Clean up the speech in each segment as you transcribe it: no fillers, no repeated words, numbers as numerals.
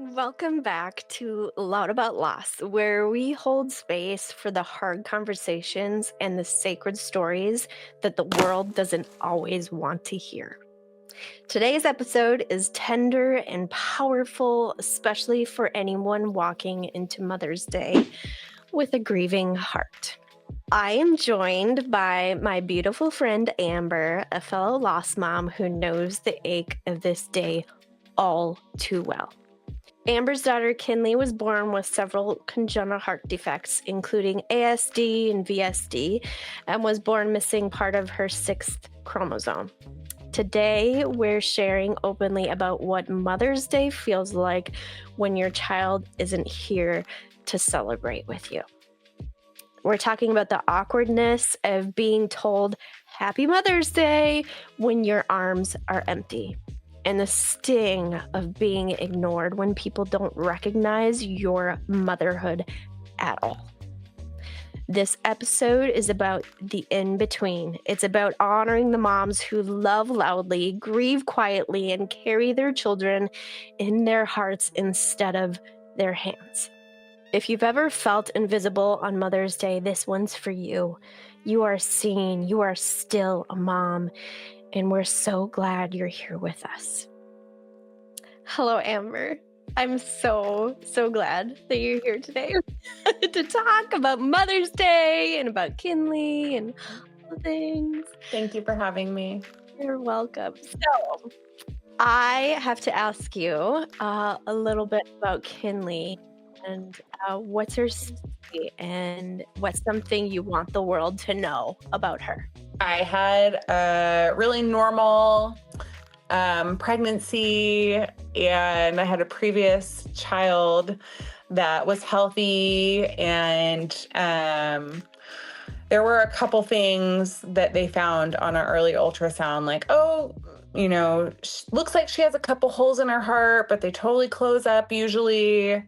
Welcome back to Loud About Loss, where we hold space for the hard conversations and the sacred stories that the world doesn't always want to hear. Today's episode is tender and powerful, especially for anyone walking into Mother's Day with a grieving heart. I am joined by my beautiful friend Amber, a fellow loss mom who knows the ache of this day all too well. Amber's daughter Kinley was born with several congenital heart defects, including ASD and VSD, and was born missing part of her sixth chromosome. Today, we're sharing openly about what Mother's Day feels like when your child isn't here to celebrate with you. We're talking about the awkwardness of being told Happy Mother's Day when your arms are empty, and the sting of being ignored when people don't recognize your motherhood at all. This episode is about the in-between. It's about honoring the moms who love loudly, grieve quietly, and carry their children in their hearts instead of their hands. If you've ever felt invisible on Mother's Day, this one's for you. You are seen. You are still a mom. And we're so glad you're here with us. Hello, Amber. I'm so glad that you're here today to talk about Mother's Day and about Kinley and all the things. Thank you for having me. You're welcome. So, I have to ask you a little bit about Kinley and what's her story and what's something you want the world to know about her. I had a really normal pregnancy, and I had a previous child that was healthy, and there were a couple things that they found on an early ultrasound, like, looks like she has a couple holes in her heart, but they totally close up usually.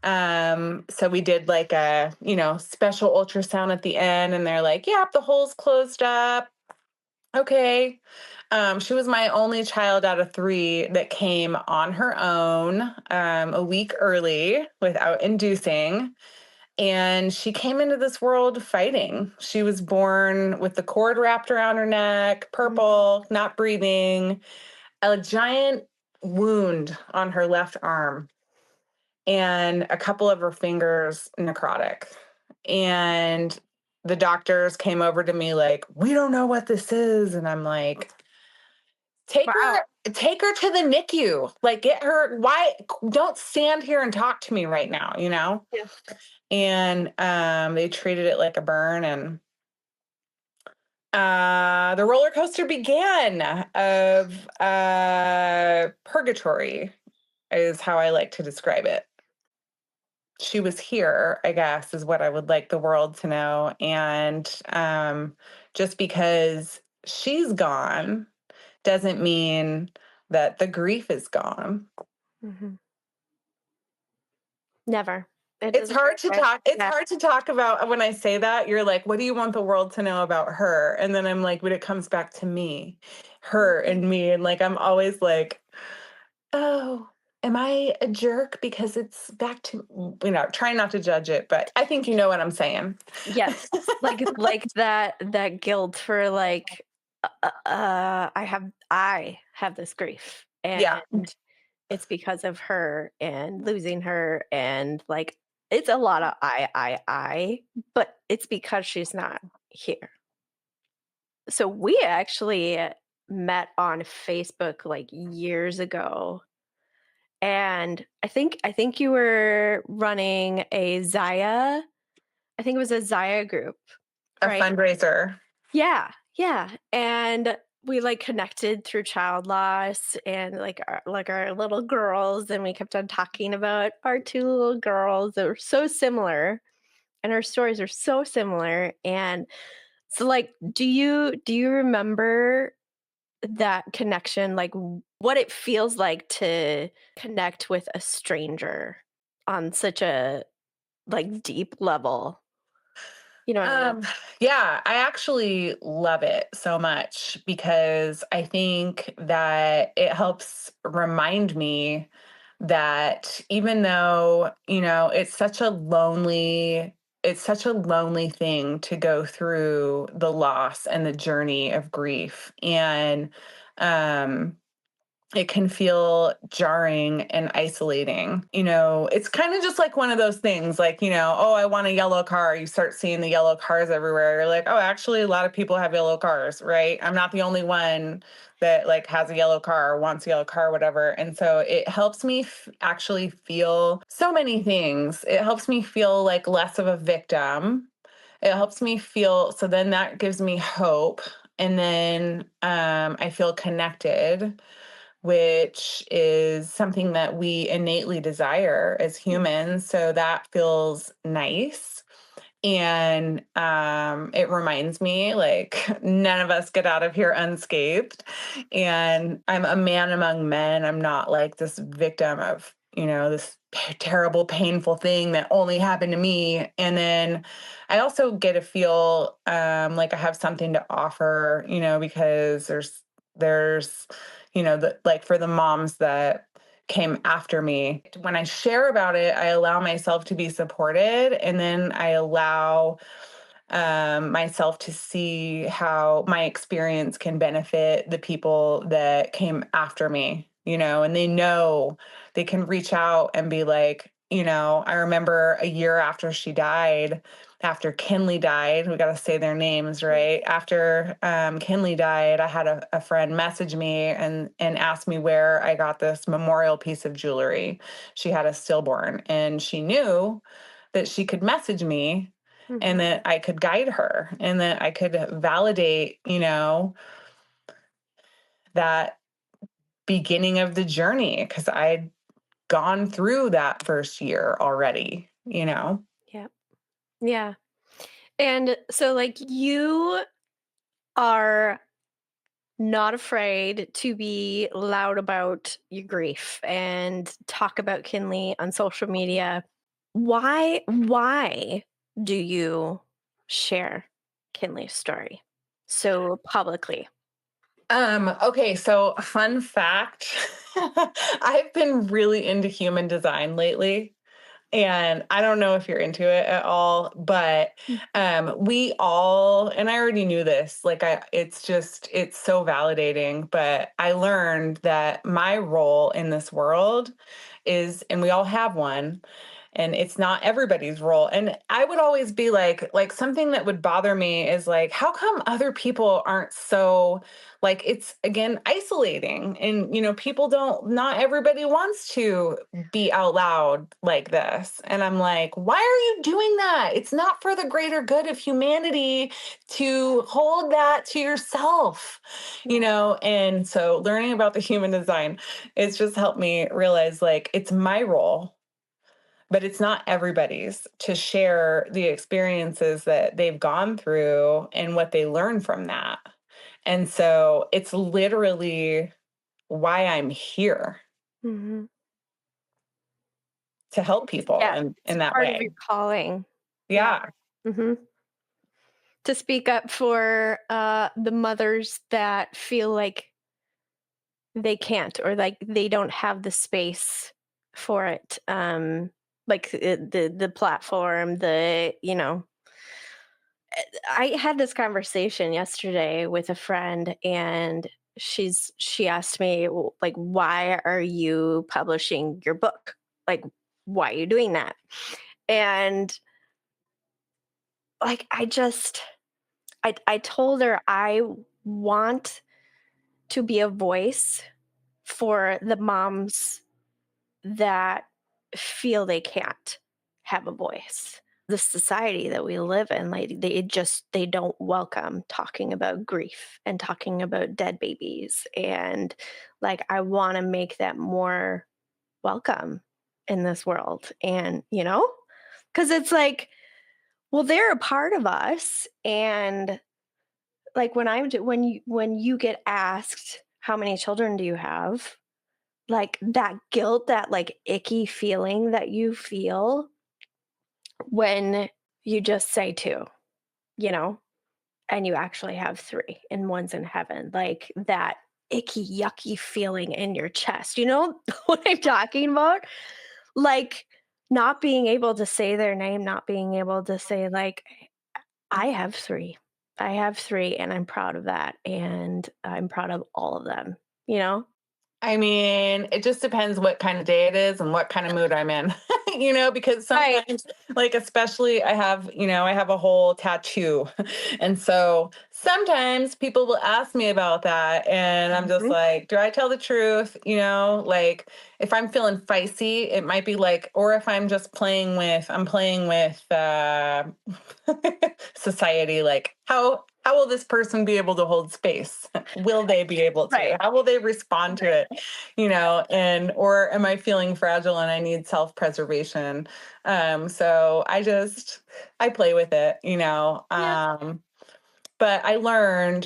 So we did like a, special ultrasound at the end, and they're like, yep, the hole's closed up. Okay. She was my only child out of 3 that came on her own, a week early without inducing. And she came into this world fighting. She was born with the cord wrapped around her neck, purple, not breathing, a giant wound on her left arm, and a couple of her fingers necrotic. And the doctors came over to me like, we don't know what this is. And I'm like, take her to the NICU. Like, get her, why don't stand here and talk to me right now, Yeah. And they treated it like a burn, and the roller coaster began of purgatory is how I like to describe it. She was here, I guess, is what I would like the world to know. And just because she's gone doesn't mean that the grief is gone. Mm-hmm. Never. It's hard to talk. It's hard to talk about when I say that. You're like, what do you want the world to know about her? And then I'm like, but it comes back to me, her and me. And like, I'm always like, oh, am I a jerk? Because it's back to, trying not to judge it, but I think you know what I'm saying. Yes. like that guilt for like, I have this grief, and Yeah. it's because of her and losing her, and like, it's a lot of but it's because she's not here. So we actually met on Facebook like years ago. And I think you were running a Zaya. I think it was a Zaya group, right? A fundraiser. Yeah. And we like connected through child loss and like our little girls, and we kept on talking about our 2 little girls that were so similar, and our stories are so similar. And so, like, do you remember that connection, like what it feels like to connect with a stranger on such a like deep level? You know what I mean? Yeah, I actually love it so much because I think that it helps remind me that even though, it's such a lonely thing to go through the loss and the journey of grief. And um it can feel jarring and isolating. It's kind of just like one of those things like, oh, I want a yellow car. You start seeing the yellow cars everywhere. You're like, oh, actually, a lot of people have yellow cars, right? I'm not the only one that like has a yellow car or wants a yellow car, whatever. And so it helps me actually feel so many things. It helps me feel like less of a victim. It helps me feel, so then that gives me hope. And then I feel connected, which is something that we innately desire as humans. So that feels nice. And it reminds me like none of us get out of here unscathed. And I'm a man among men. I'm not like this victim of, this terrible, painful thing that only happened to me. And then I also get to feel like I have something to offer, because there's, like for the moms that came after me. When I share about it, I allow myself to be supported, and then I allow myself to see how my experience can benefit the people that came after me, and they can reach out and be like, I remember a year after she died, after Kinley died, we got to say their names, right? After Kinley died, I had a friend message me and ask me where I got this memorial piece of jewelry. She had a stillborn, and she knew that she could message me and Mhm. that I could guide her and that I could validate, that beginning of the journey because I'd gone through that first year already. Yeah. Yeah. And so, like, you are not afraid to be loud about your grief and talk about Kinley on social media. Why do you share Kinley's story so publicly? Okay, so fun fact. I've been really into human design lately. And I don't know if you're into it at all, but Mm. we all, and I already knew this, like it's so validating, but I learned that my role in this world is, and we all have one, and it's not everybody's role. And I would always be like something that would bother me is like, how come other people aren't so like it's again isolating and people don't, not everybody wants to be out loud like this. And I'm like, why are you doing that? It's not for the greater good of humanity to hold that to yourself, And so learning about the human design, it's just helped me realize like it's my role, but it's not everybody's to share the experiences that they've gone through and what they learn from that. And so it's literally why I'm here Mhm. to help people Yeah, it's in that part of your way. calling. Yeah. Yeah. Mhm. To speak up for, the mothers that feel like they can't or, like, they don't have the space for it, like, the platform, I had this conversation yesterday with a friend, and she asked me, like, "Why are you publishing your book? Like, why are you doing that?" And, like, I told her I want to be a voice for the moms that feel they can't have a voice. The society that we live in, like they don't welcome talking about grief and talking about dead babies. And like I want to make that more welcome in this world. And because it's like, well, they're a part of us. And like when you get asked how many children do you have, like, that guilt, that, like, icky feeling that you feel when you just say 2, you know, and you actually have 3 and one's in heaven, like, that icky, yucky feeling in your chest. You know what I'm talking about? Like, not being able to say their name, not being able to say, like, I have 3. I have 3, and I'm proud of that, and I'm proud of all of them, you know? I mean, it just depends what kind of day it is and what kind of mood I'm in, because Right. sometimes, like, especially I have a whole tattoo. And so sometimes people will ask me about that. And I'm just Mhm. like, do I tell the truth? Like if I'm feeling feisty, it might be like, or if I'm just I'm playing with society, like how will this person be able to hold space? Will they be able to? Right, How will they respond to right. it? And or am I feeling fragile and I need self-preservation? So I play with it. Yep. But I learned,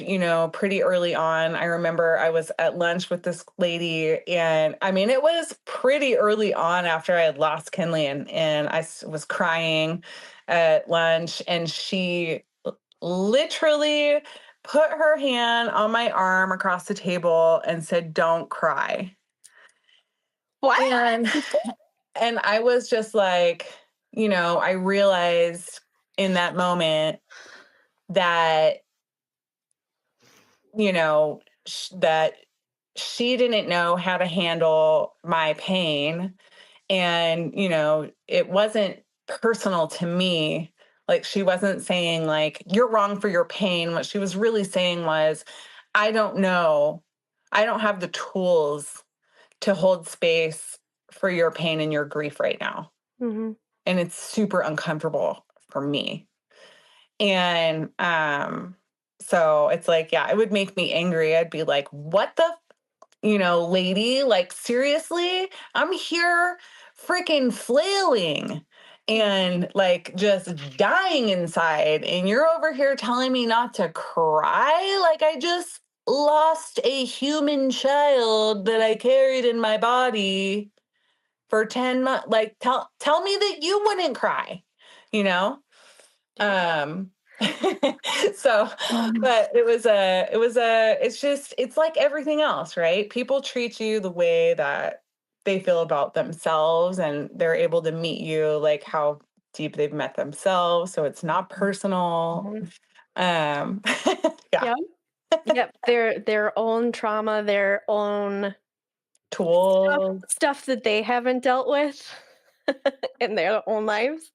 pretty early on. I remember I was at lunch with this lady, and I mean, it was pretty early on after I had lost Kinley, and was crying at lunch, and she literally put her hand on my arm across the table and said, "Don't cry." What? And and I was just like, I realized in that moment that that she didn't know how to handle my pain. And, it wasn't personal to me. Like, she wasn't saying, like, you're wrong for your pain. What she was really saying was, I don't know. I don't have the tools to hold space for your pain and your grief right now. Mhm. And it's super uncomfortable for me. And so it's like, yeah, it would make me angry. I'd be like, what the lady, like, seriously, I'm here freaking flailing and like just dying inside. And you're over here telling me not to cry. Like, I just lost a human child that I carried in my body for 10 months. Like, tell me that you wouldn't cry, you know? Yeah. Um, so, Um, but it's like everything else, right? People treat you the way that they feel about themselves, and they're able to meet you like how deep they've met themselves. So it's not personal. Mhm. Um, yeah, Yep, yep, their own trauma, their own stuff tools. stuff that they haven't dealt with in their own lives,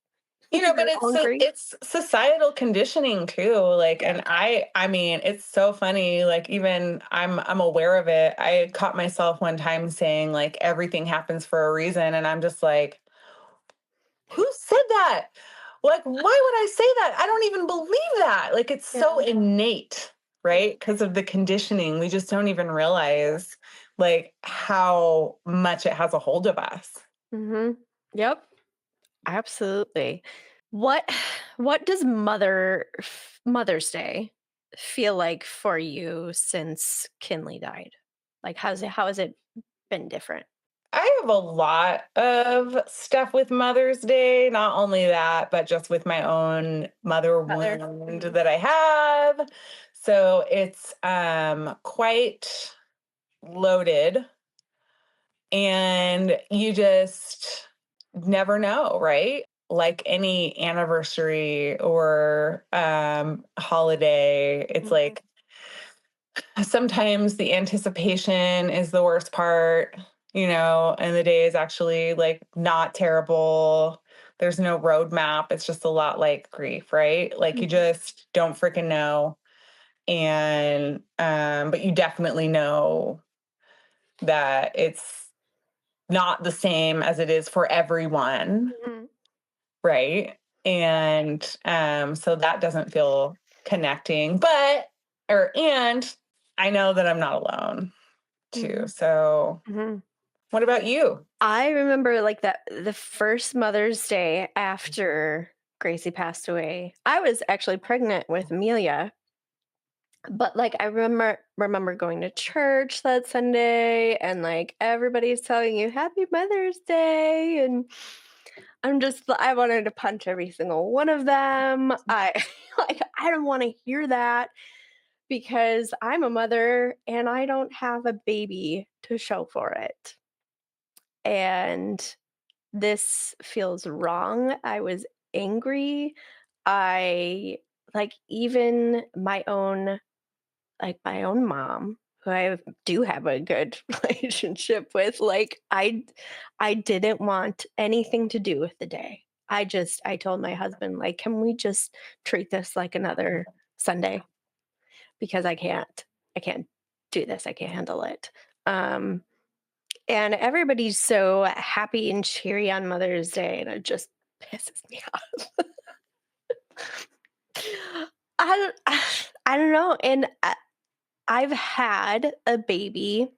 But their own grief. it's societal conditioning too. Like, Yeah. and I mean, it's so funny. Like, even I'm aware of it. I caught myself one time saying like everything happens for a reason, and I'm just like, who said that? Like, why would I say that? I don't even believe that. Like, it's Yeah, so innate, yeah. right? Because of the conditioning, we just don't even realize like how much it has a hold of us. Mhm. Yep, absolutely. What what does Mother's Day feel like for you since Kinley died? Like, how has it been different? I have a lot of stuff with Mother's Day, not only that, but just with my own mother Mother. wound Mhm. that I have. So it's quite loaded, and you just never know, right? Like any anniversary or holiday, it's Mhm. like sometimes the anticipation is the worst part, and the day is actually like not terrible. There's no roadmap. It's just a lot like grief, right? Like, you Mhm. just don't freaking know. And but you definitely know that it's not the same as it is for everyone, Mhm. right? And so that doesn't feel connecting, and I know that I'm not alone too. Mhm. So, Mhm. what about you? I remember, like, that the first Mother's Day after Gracie passed away, I was actually pregnant with Amelia, but, like, I remember going to church that Sunday and, like, everybody's telling you, "Happy Mother's Day," and I wanted to punch every single one of them. I like, I don't wanna hear that. because I'm a mother and I don't have a baby to show for it. And this feels wrong. I was angry. I even my own mom, who I do have a good relationship with, I didn't want anything to do with the day. I told my husband, like, can we just treat this like another Sunday? Because I can't do this. I can't handle it. Um, and everybody's so happy and cheery on Mother's Day, and it just pisses me off. I don't, I don't know. And I've had a baby.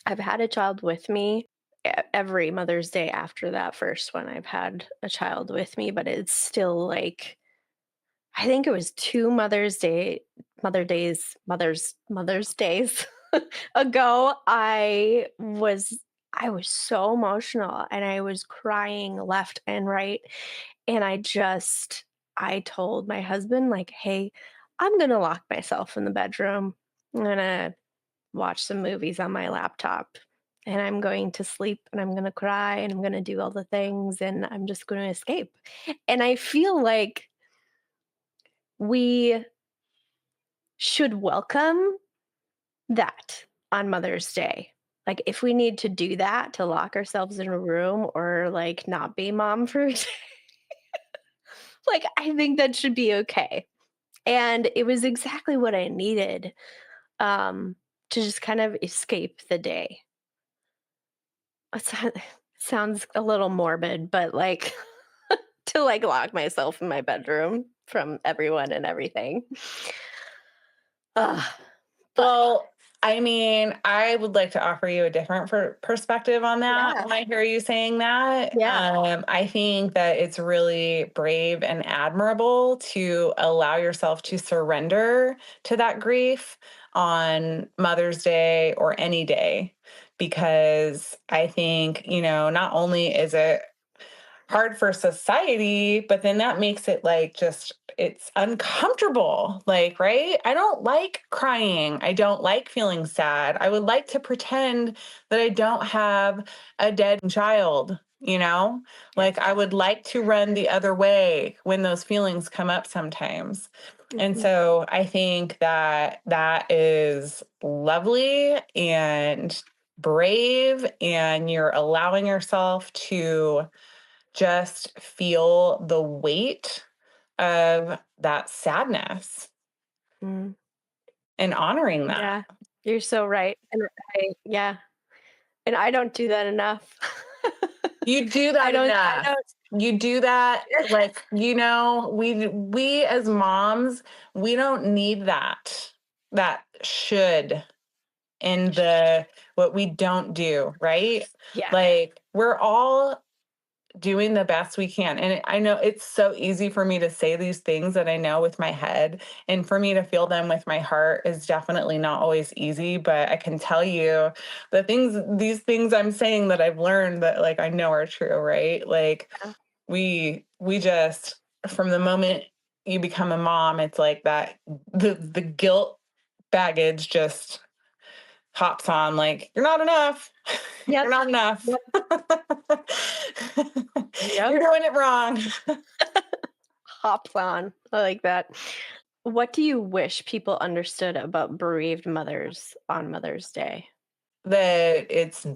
I've had a child with me every Mother's Day after that first one. I've had a child with me, but it's still like I think it was 2 Mother's Days ago. I was so emotional and I was crying left and right, and I told my husband, like, "Hey, I'm gonna lock myself in the bedroom. I'm gonna watch some movies on my laptop, and I'm going to sleep, and I'm gonna cry, and I'm gonna do all the things, and I'm just gonna escape." And I feel like we should welcome that on Mother's Day. Like, if we need to do that to lock ourselves in a room or, like, not be mom for a day, like, I think that should be okay. And it was exactly what I needed, um, to just kind of escape the day. It sounds a little morbid, but, like, to, like, lock myself in my bedroom from everyone and everything. Ugh, but Well, I mean, I would like to offer you a different perspective on that yeah, when I hear you saying that. yeah. I think that it's really brave and admirable to allow yourself to surrender to that grief on Mother's Day or any day, because I think, not only is it hard for society, but then that makes it like just it's uncomfortable. Like, right? I don't like crying. I don't like feeling sad. I would like to pretend that I don't have a dead child, you know? Yes. Like I would like to run the other way when those feelings come up sometimes. And Mhm, so I think that that is lovely and brave, and you're allowing yourself to just feel the weight of that sadness mm. and honoring that. Yeah, you're so right, and yeah, and I don't do that enough. You do I that don't I enough. don't You do that like, we as moms, we don't need that should in the what we don't do, right? Yeah, Like we're all doing the best we can. And I know it's so easy for me to say these things that I know with my head, and for me to feel them with my heart is definitely not always easy. But I can tell you these things I'm saying that I've learned that like I know are true, right? Like yeah. we just from the moment you become a mom, it's like that the guilt baggage just hops on like you're not enough. Yep, You're not enough. yep, yep. You're doing it wrong. Hops on. I like that. What do you wish people understood about bereaved mothers on Mother's Day? That it's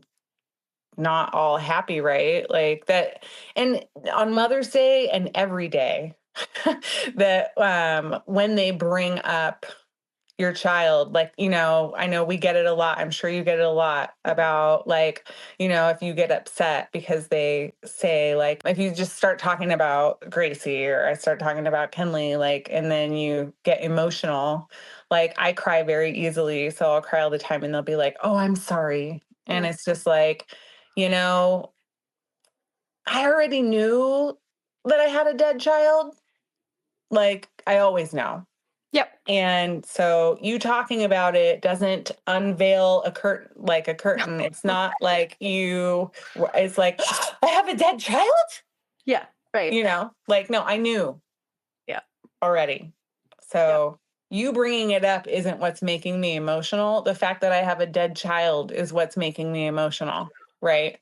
not all happy, right? Like that, and on Mother's Day and every day, that when they bring up your child, like, I know we get it a lot. I'm sure you get it a lot about like, if you get upset because they say like, if you just start talking about Gracie or I start talking about Kinley, like, and then you get emotional, like I cry very easily. So I'll cry all the time and they'll be like, oh, I'm sorry. And Mm. it's just like, you know, I already knew that I had a dead child. Like I always know. Yep. And so you talking about it doesn't unveil a curtain like a curtain. It's not like it's like, I have a dead child? Yeah, right. Like, no, I knew Yeah, already. yep. So you bringing it up isn't what's making me emotional. The fact that I have a dead child is what's making me emotional, right?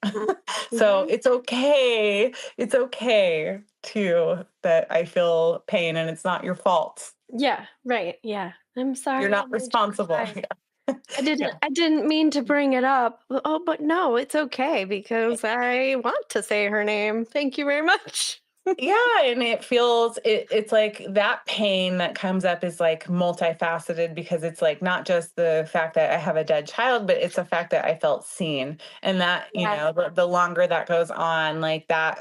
So Mhm. it's okay. It's okay to that I feel pain and it's not your fault. Yeah, right, yeah. I'm You're sorry I not made you responsible. cry. Yeah. Yeah. I didn't mean to bring it up. Oh, but no, it's okay because I want to say her name. Thank you very much. Yeah, and it's like that pain that comes up is like multifaceted because it's like not just the fact that I have a dead child, but it's the fact that I felt seen. And that, Yeah. the longer that goes on, like that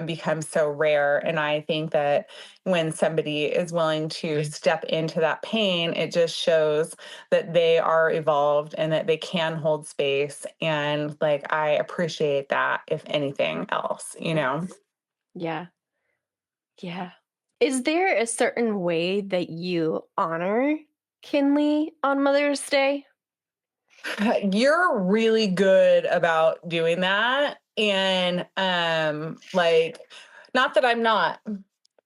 becomes so rare. And I think that when somebody is willing to step into that pain, it just shows that they are evolved and that they can hold space. And like I appreciate that, if anything else, you know. Yeah. Yeah. Is there a certain way that you honor Kinley on Mother's Day? You're really good about doing that. And like not that I'm not.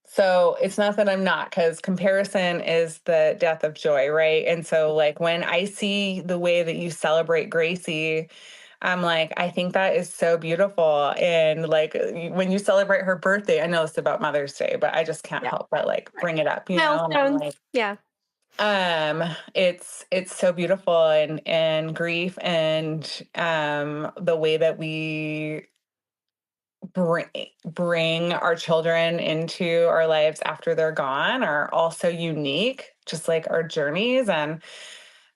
So it's not that I'm not, because comparison is the death of joy, right? And so like when I see the way that you celebrate Gracie, I'm like, I think that is so beautiful. And like when you celebrate her birthday, I know it's about Mother's Day, but I just can't Yeah. help but like Right. bring it up, and I'm Milestones. like, Yeah. it's so beautiful, and grief and the way that we bring bring our children into our lives after they're gone are also unique, just like our journeys. And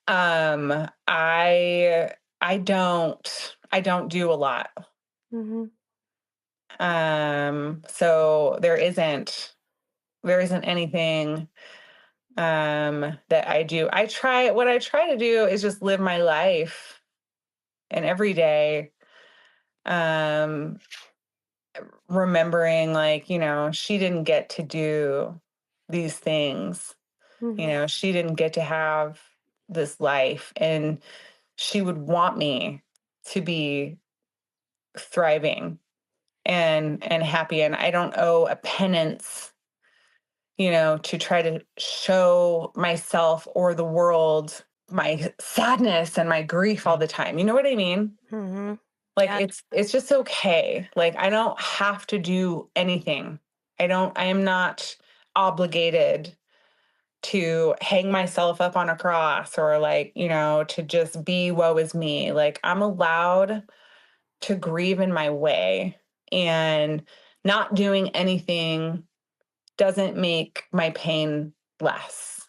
um I I don't do a lot. Mhm. So there isn't anything that I do. I try to do is just live my life, and every day um remembering, like, she didn't get to do these things. Mhm. She didn't get to have this life, and she would want me to be thriving and happy, and I don't owe a penance, to try to show myself or the world my sadness and my grief all the time. You know what I mean? Mhm. Like Yeah. it's just okay. Like I don't have to do anything. I am not obligated to hang myself up on a cross, or like, to just be woe is me. Like I'm allowed to grieve in my way, and not doing anything doesn't make my pain less.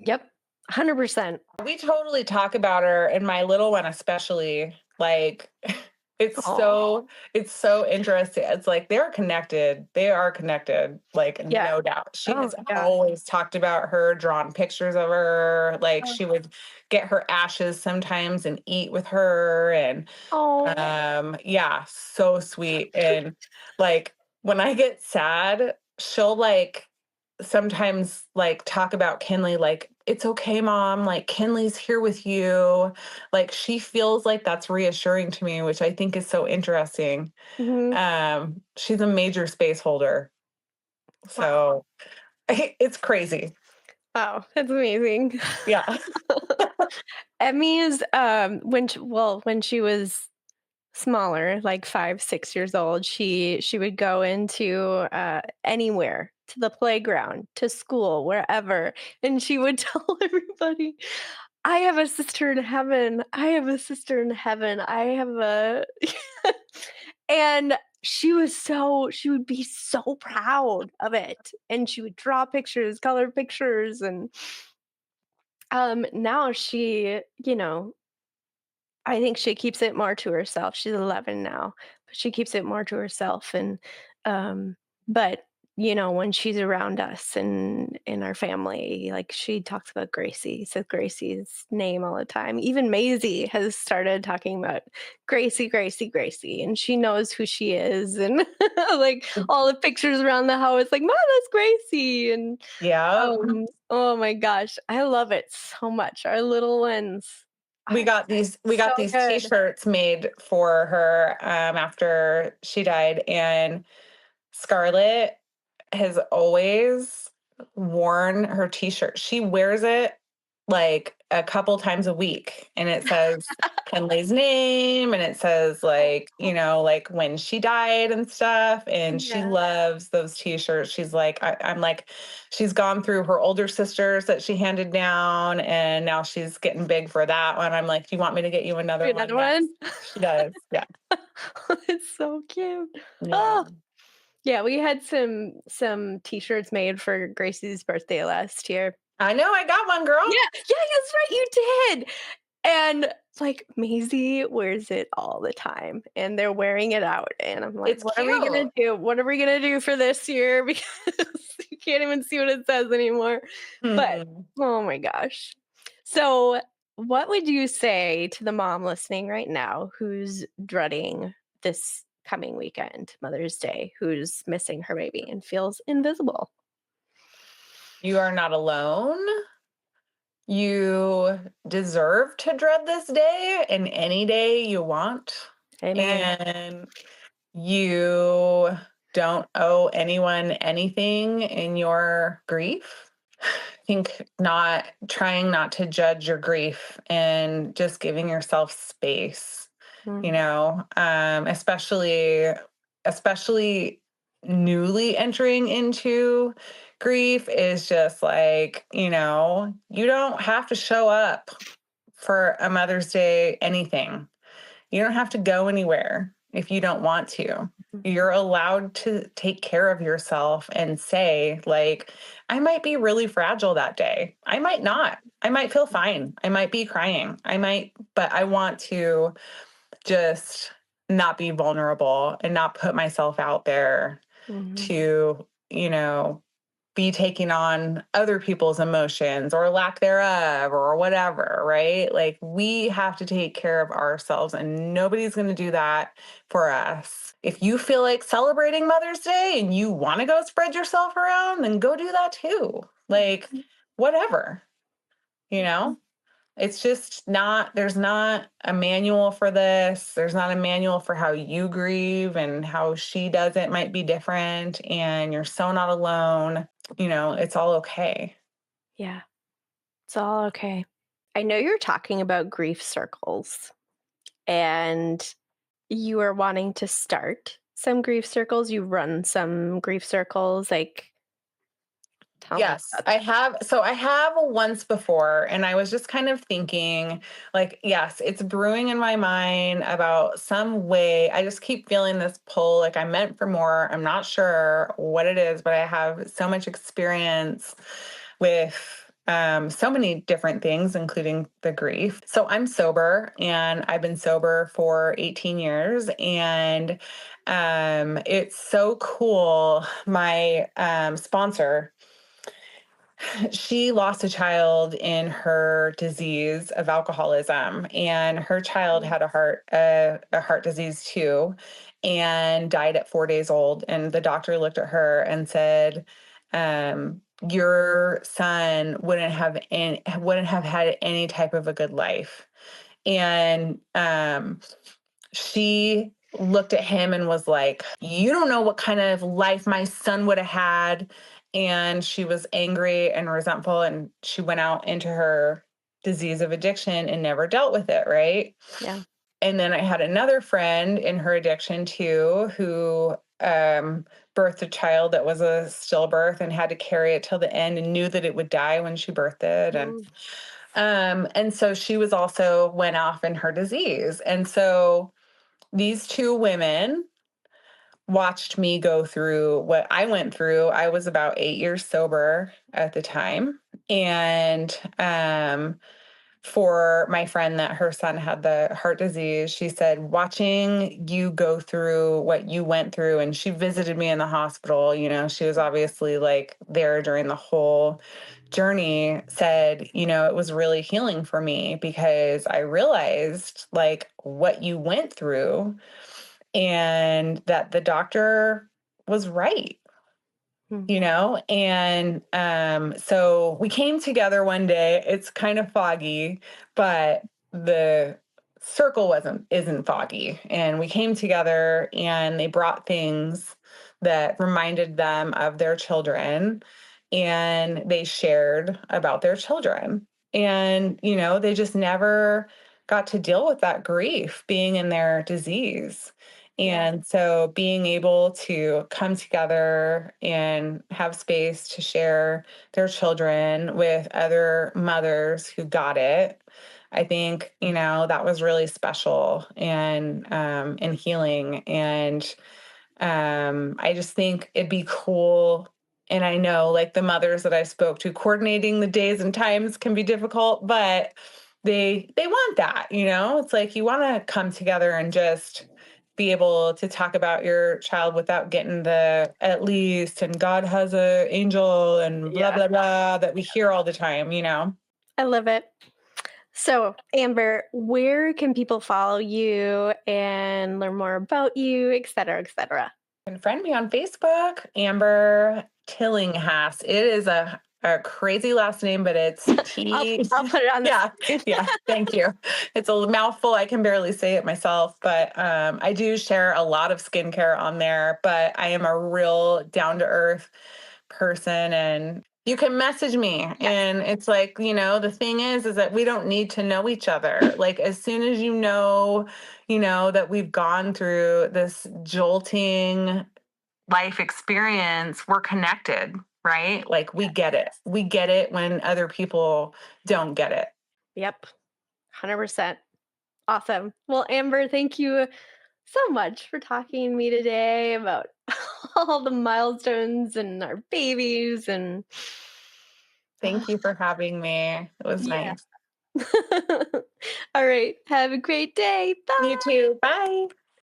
Yep. 100%. We totally talk about her, and my little one especially. Like it's Oh. so it's so interesting. It's like they're connected. They are connected, like Yeah. no doubt. She Oh has my gosh. always talked about her, drawn pictures of her. Like Oh. she would get her ashes sometimes and eat with her, and Oh. yeah, so sweet. And like when I get sad, she'll like sometimes like talk about Kinley, like, it's okay, mom, like Kinley's here with you. Like she feels like that's reassuring to me, which I think is so interesting. Mhm. She's a major space holder. Wow. So it's crazy. Wow, that's amazing. Yeah. Emmy's, when she was smaller, like 5, 6 years old, she would go into, anywhere, to the playground, to school, wherever, and she would tell everybody, "I have a sister in heaven. I have a sister in heaven. I have a" and she would be so proud of it, and she would draw pictures, color pictures, and, now I think she keeps it more to herself. She's 11 now, but she keeps it more to herself, and, um but, when she's around us and in our family, like, she talks about Gracie, says Gracie's name all the time. Even Maisie has started talking about Gracie, Gracie, Gracie, and she knows who she is, and, like, all the pictures around the house, like, "Mom, that's Gracie," and, Yeah. oh my gosh, I love it so much. Our little ones we are got these we so got these good. t-shirts made for her after she died, and Scarlett has always worn her t-shirt. She wears it like a couple times a week, and it says Kinley's name, and it says like, like when she died and stuff. And she Yeah. loves those t-shirts. She's like, I'm like, she's gone through her older sisters that she handed down, and now she's getting big for that one. I'm like, do you want me to get you another one Another next? one? She does. Yeah. It's so cute. Yeah. Oh, yeah, we had some T-shirts made for Gracie's birthday last year. I know, I got one, girl. Yeah, yeah, that's right, you did. And, like, Maisie wears it all the time, and they're wearing it out, and I'm like, It's "What are we gonna cute. do? What are we gonna do for this year?" Because you can't even see what it says anymore. But, Mhm. oh my gosh. So, what would you say to the mom listening right now who's dreading this coming weekend, Mother's Day, who's missing her baby and feels invisible? You are not alone. You deserve to dread this day and any day you want. Amen. And you don't owe anyone anything in your grief. I think not trying not to judge your grief and just giving yourself space, Mm, especially newly entering into grief is just like, you don't have to show up for a Mother's Day anything. You don't have to go anywhere if you don't want to. mhm, You're allowed to take care of yourself and say, like, I might be really fragile that day. I might not. I might feel fine. I might be crying. But I want to just not be vulnerable and not put myself out there mhm, to, be taking on other people's emotions or lack thereof or whatever, right? Like we have to take care of ourselves and nobody's going to do that for us. If you feel like celebrating Mother's Day and you want to go spread yourself around, then go do that too. Like whatever, you know? It's just not, there's not a manual for this. There's not a manual for how you grieve, and how she does it might be different. And you're so not alone. It's all okay. yeah. It's all okay. I know you're talking about grief circles and you are wanting to start some grief circles. You run some grief circles. Like, tell me Yes, about I that. have. So I have once before, and I was just kind of thinking, like, yes, it's brewing in my mind about some way. I just keep feeling this pull, like I'm meant for more. I'm not sure what it is, but I have so much experience with so many different things, including the grief. So I'm sober, and I've been sober for 18 years, and it's so cool. My sponsor, she lost a child in her disease of alcoholism, and her child Mm, had a heart disease too, and died at 4 days old. And the doctor looked at her and said, your son wouldn't have had any type of a good life. And she looked at him and was like, "You don't know what kind of life my son would have had." And she was angry and resentful, and she went out into her disease of addiction and never dealt with it, right? yeah. And then I had another friend in her addiction too, who birthed a child that was a stillbirth and had to carry it till the end and knew that it would die when she birthed it. Mm, And so she was also went off in her disease. And so these two women watched me go through what I went through. I was about 8 years sober at the time. And for my friend that her son had the heart disease, she said, watching you go through what you went through, and she visited me in the hospital, she was obviously like there during the whole journey, said, it was really healing for me because I realized like what you went through and that the doctor was right. mm, And so we came together one day. It's kind of foggy, but the circle isn't foggy. And we came together, and they brought things that reminded them of their children. and they shared about their children. And, they just never got to deal with that grief being in their disease. Yeah. And so being able to come together and have space to share their children with other mothers who got it, I think, that was really special and healing. And I just think it'd be cool. And I know, like, the mothers that I spoke to, coordinating the days and times can be difficult, but they want that, It's like you want to come together and just be able to talk about your child without getting the at least and God has a angel and blah Yeah. blah blah that we hear all the time. I love it. So, Amber, where can people follow you and learn more about you, et cetera, et cetera? You can friend me on Facebook, Amber Tillinghast. It is a crazy last name, but it's I'll, T. I'll put it on the Yeah, screen. yeah. Thank you. It's a mouthful. I can barely say it myself, but I do share a lot of skincare on there. But I am a real down to earth person, and you can message me. Yes. And it's like, the thing is that we don't need to know each other. Like, as soon as that we've gone through this jolting life experience, we're connected, right? Like, we get it. We get it when other people don't get it. Yep. 100%. Awesome. Well, Amber, thank you so much for talking to me today about all the milestones and our babies and Thank you for having me. It was yeah. nice. All right. Have a great day. You Bye. too. Bye.